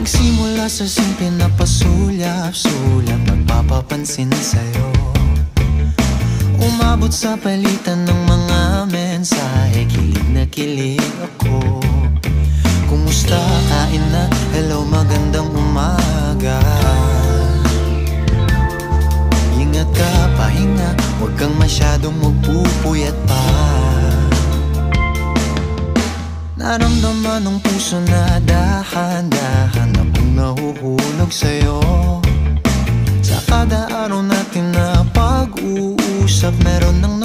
Nagsimula sa simple na pasulyap-sulyap, nagpapapansin sa'yo. Umabot sa palitan ng mga mensahe, kilig na kilig ako. Kumusta, kain na, hello, magandang umaga. Ingat ka, pahinga, huwag kang masyadong magpupuyat pa. Naramdaman ng puso na dahan-dahan na pang nahuhulog sa'yo. Sa kada araw natin na pag-uusap, meron ng